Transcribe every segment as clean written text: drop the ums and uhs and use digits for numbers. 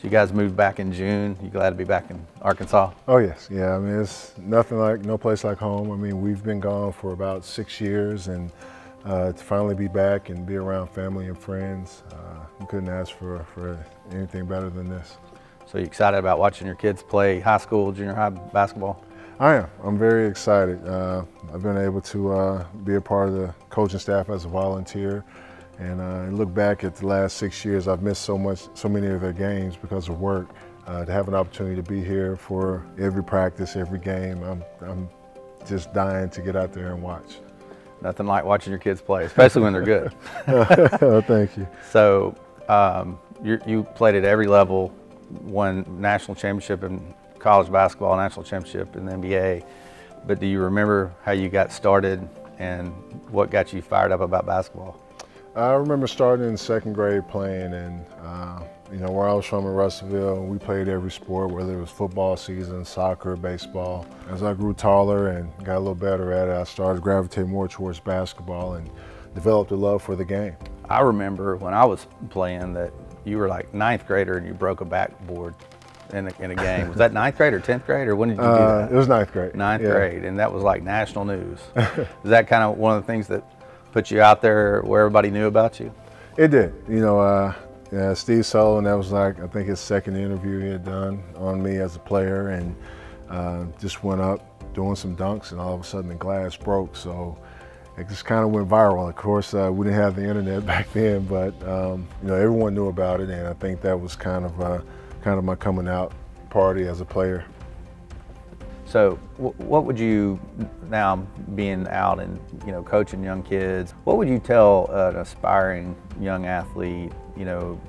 So you guys moved back in June. You glad to be back in Arkansas? Oh yes, yeah. I mean, it's nothing like, no place like home. I mean, we've been gone for about 6 years, and to finally be back and be around family and friends, you couldn't ask for anything better than this. So you excited about watching your kids play high school, junior high basketball? I am. I'm very excited. I've been able to be a part of the coaching staff as a volunteer. And look back at the last 6 years, I've missed so many of their games because of work. To have an opportunity to be here for every practice, every game, I'm just dying to get out there and watch. Nothing like watching your kids play, especially when they're good. Thank you. So you played at every level, won national championship in college basketball, national championship in the NBA. But do you remember how you got started and what got you fired up about basketball? I remember starting in 2nd grade playing, and you know, where I was from in Russellville, we played every sport, whether it was football season, soccer, baseball. As I grew taller and got a little better at it, I started gravitating more towards basketball and developed a love for the game. I remember when I was playing that you were like 9th grader and you broke a backboard in a game. Was that 9th grade or 10th grade, or when did you do that? It was 9th grade. 9th grade, and that was like national news. Is that kind of one of the things that put you out there where everybody knew about you? It did. You know, yeah, Steve Sullivan, that was like, I think his 2nd interview he had done on me as a player, and just went up doing some dunks, and all of a sudden the glass broke. So it just kind of went viral. Of course, we didn't have the internet back then, but you know, everyone knew about it, and I think that was kind of my coming out party as a player. So what would you, now being out and, you know, coaching young kids, what would you tell an aspiring young athlete, you know,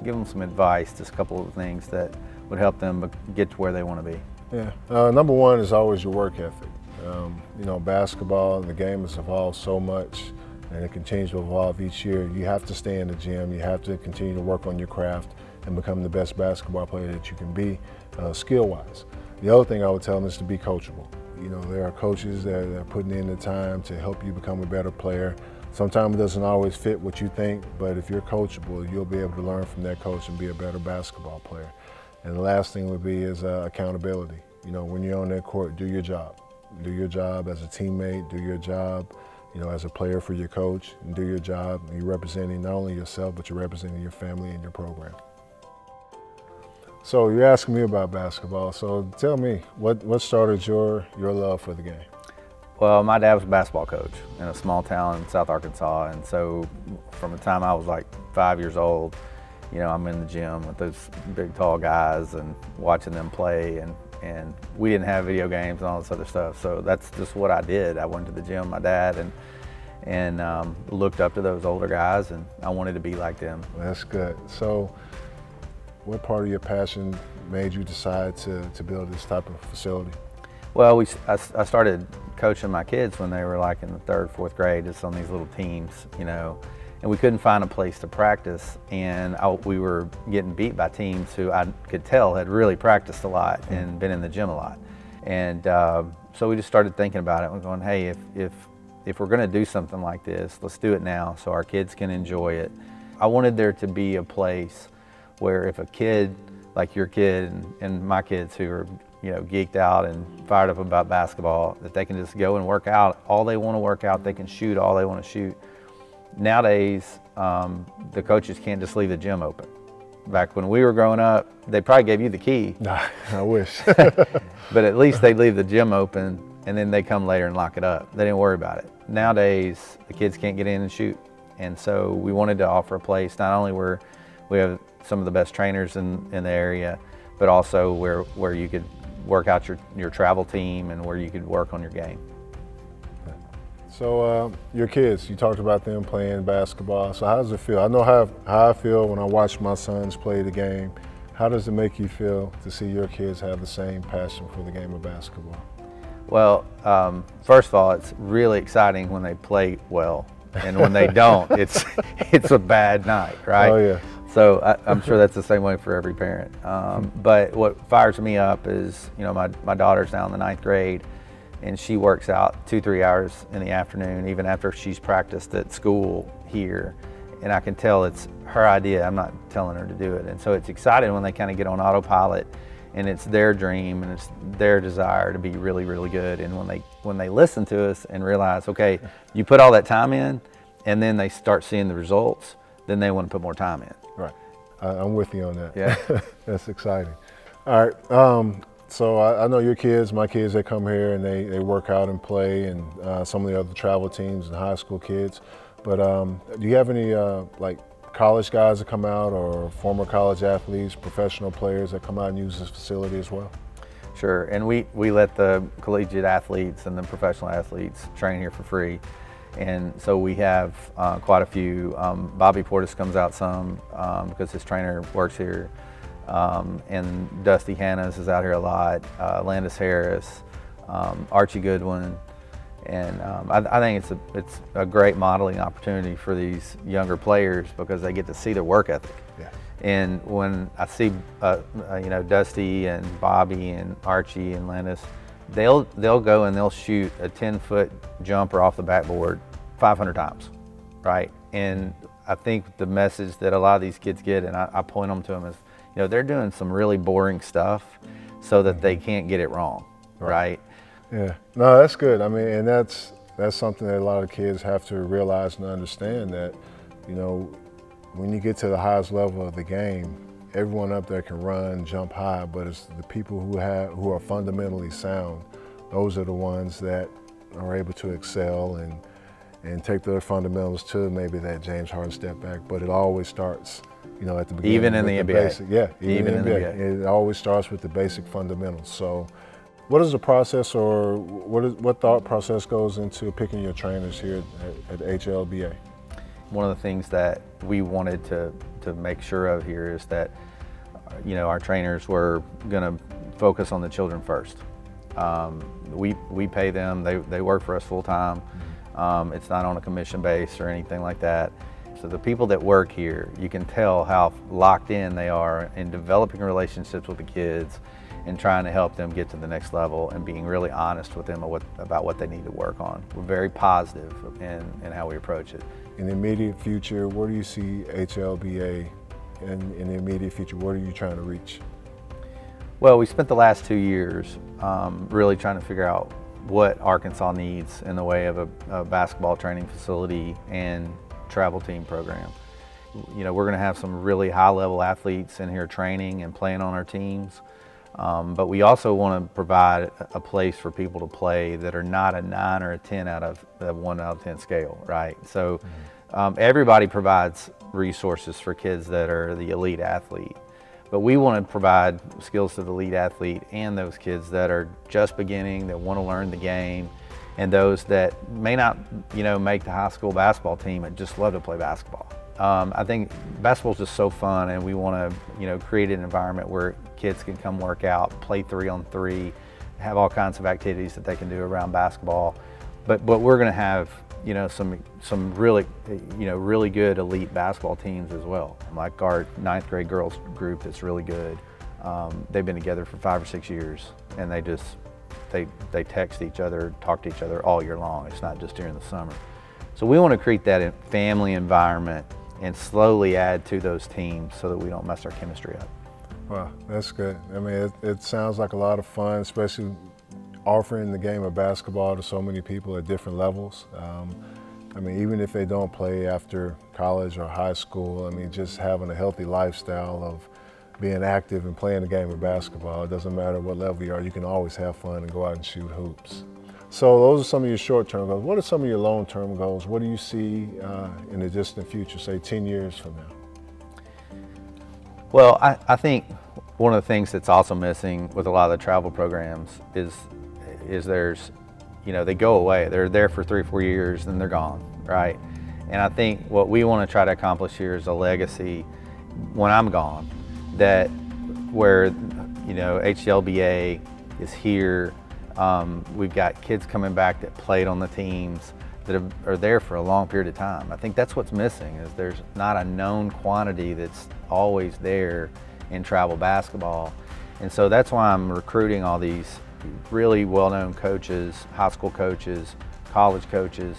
give them some advice, just a couple of things that would help them get to where they want to be? Yeah, number one is always your work ethic. You know, basketball, the game has evolved so much, and it continues to evolve each year. You have to stay in the gym, you have to continue to work on your craft and become the best basketball player that you can be, skill-wise. The other thing I would tell them is to be coachable. You know, there are coaches that are putting in the time to help you become a better player. Sometimes it doesn't always fit what you think, but if you're coachable, you'll be able to learn from that coach and be a better basketball player. And the last thing would be is accountability. You know, when you're on that court, do your job. Do your job as a teammate, do your job, you know, as a player for your coach, and do your job. And you're representing not only yourself, but you're representing your family and your program. So you're asking me about basketball. So tell me, what started your love for the game? Well, my dad was a basketball coach in a small town in South Arkansas, and so from the time I was like 5 years old, you know, I'm in the gym with those big, tall guys and watching them play, and we didn't have video games and all this other stuff, so that's just what I did. I went to the gym with my dad and looked up to those older guys, and I wanted to be like them. That's good. So what part of your passion made you decide to build this type of facility? Well, I started coaching my kids when they were like in the 3rd, 4th grade, just on these little teams, you know, and we couldn't find a place to practice, and we were getting beat by teams who I could tell had really practiced a lot and been in the gym a lot. And so we just started thinking about it. We're going, hey, if we're gonna do something like this, let's do it now so our kids can enjoy it. I wanted there to be a place where if a kid, like your kid and my kids who are, you know, geeked out and fired up about basketball, that they can just go and work out all they want to work out, they can shoot all they want to shoot. Nowadays, the coaches can't just leave the gym open. Back when we were growing up, they probably gave you the key. I wish. But at least they leave the gym open and then they come later and lock it up. They didn't worry about it. Nowadays, the kids can't get in and shoot. And so we wanted to offer a place not only where we have some of the best trainers in the area, but also where you could work out your travel team and where you could work on your game. So your kids, you talked about them playing basketball. So how does it feel? I know how I feel when I watch my sons play the game. How does it make you feel to see your kids have the same passion for the game of basketball? Well, first of all, it's really exciting when they play well, and when they don't, it's a bad night, right? Oh yeah. So I'm sure that's the same way for every parent. But what fires me up is, you know, my daughter's now in the 9th grade, and she works out 2-3 hours in the afternoon, even after she's practiced at school here. and I can tell it's her idea. I'm not telling her to do it. And so it's exciting when they kind of get on autopilot and it's their dream and it's their desire to be really, really good. And when they listen to us and realize, okay, you put all that time in and then they start seeing the results, then they want to put more time in. Right. I'm with you on that. Yeah. That's exciting. All right. So I know your kids, my kids, they come here and they work out and play, and some of the other travel teams and high school kids. But do you have any like college guys that come out, or former college athletes, professional players that come out and use this facility as well? Sure, and we let the collegiate athletes and the professional athletes train here for free. And so we have quite a few. Bobby Portis comes out some because his trainer works here. And Dusty Hannas is out here a lot, Landis Harris, Archie Goodwin. And I think it's a great modeling opportunity for these younger players because they get to see their work ethic. Yeah. And when I see you know, Dusty and Bobby and Archie and Landis, they'll go and they'll shoot a 10-foot jumper off the backboard 500 times, right? And I think the message that a lot of these kids get, and I point them to them, is, you know, they're doing some really boring stuff so that they can't get it wrong, right? Yeah, no, that's good. I mean, and that's something that a lot of kids have to realize and understand, that, you know, when you get to the highest level of the game, everyone up there can run, jump high, but it's the people who are fundamentally sound. Those are the ones that are able to excel and take their fundamentals to maybe that James Harden step back. But it always starts, you know, at the beginning. Even in the NBA. Basic, yeah, even in the NBA. It always starts with the basic fundamentals. So what is the process, or what thought process goes into picking your trainers here at HLBA? One of the things that we wanted to make sure of here is that, you know, our trainers were going to focus on the children first. We pay them, they work for us full time. It's not on a commission base or anything like that. So the people that work here, you can tell how locked in they are in developing relationships with the kids and trying to help them get to the next level and being really honest with them about what they need to work on. We're very positive in how we approach it. In the immediate future, where do you see HLBA in the immediate future? What are you trying to reach? Well, we spent the last 2 years really trying to figure out what Arkansas needs in the way of a basketball training facility and travel team program. You know, we're going to have some really high-level athletes in here training and playing on our teams, but we also want to provide a place for people to play that are not a 9 or a 10 out of the 1 out of 10 scale, right? So everybody provides resources for kids that are the elite athlete. But we want to provide skills to the elite athlete and those kids that are just beginning, that want to learn the game, and those that may not, you know, make the high school basketball team but just love to play basketball. I think basketball is just so fun, and we want to, you know, create an environment where kids can come work out, play 3-on-3, have all kinds of activities that they can do around basketball. But we're going to have, you know, some really, you know, really good elite basketball teams as well. Like our 9th grade girls group that's really good. They've been together for 5 or 6 years, and they text each other, talk to each other all year long. It's not just during the summer. So we want to create that family environment and slowly add to those teams so that we don't mess our chemistry up. Wow, that's good. I mean, it sounds like a lot of fun, especially offering the game of basketball to so many people at different levels. I mean, even if they don't play after college or high school, I mean, just having a healthy lifestyle of being active and playing the game of basketball, it doesn't matter what level you are, you can always have fun and go out and shoot hoops. So those are some of your short-term goals. What are some of your long-term goals? What do you see in the distant future, say 10 years from now? Well, I think one of the things that's also missing with a lot of the travel programs is there's, you know, they go away. They're there for 3 or 4 years, then they're gone, right? And I think what we want to try to accomplish here is a legacy when I'm gone, that where, you know, HLBA is here. We've got kids coming back that played on the teams that are there for a long period of time. I think that's what's missing, is there's not a known quantity that's always there in travel basketball. And so that's why I'm recruiting all these really well-known coaches, high school coaches, college coaches,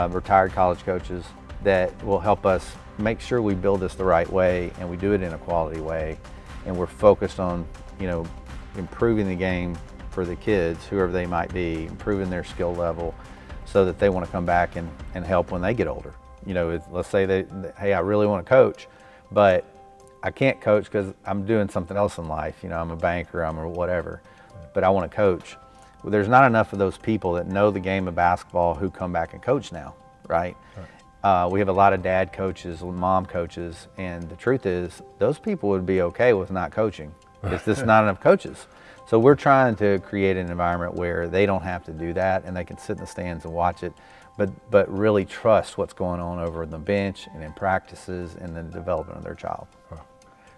retired college coaches, that will help us make sure we build this the right way and we do it in a quality way, and we're focused on, you know, improving the game for the kids, whoever they might be, improving their skill level so that they want to come back and help when they get older. You know, let's say hey, I really want to coach, but I can't coach because I'm doing something else in life. You know, I'm a banker, I'm a whatever, but I want to coach. Well, there's not enough of those people that know the game of basketball who come back and coach now, right? We have a lot of dad coaches, mom coaches, and the truth is those people would be okay with not coaching. It's just not enough coaches. So we're trying to create an environment where they don't have to do that and they can sit in the stands and watch it, but really trust what's going on over the bench and in practices and the development of their child.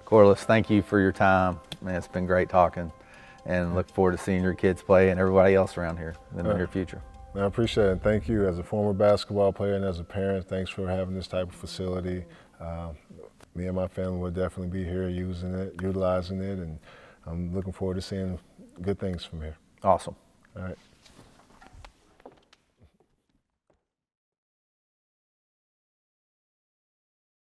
Corliss, thank you for your time. Man, it's been great talking, and look forward to seeing your kids play and everybody else around here in the near future. I appreciate it. Thank you as a former basketball player and as a parent. Thanks for having this type of facility. Me and my family will definitely be here using it, utilizing it, and I'm looking forward to seeing good things from here. Awesome. All right.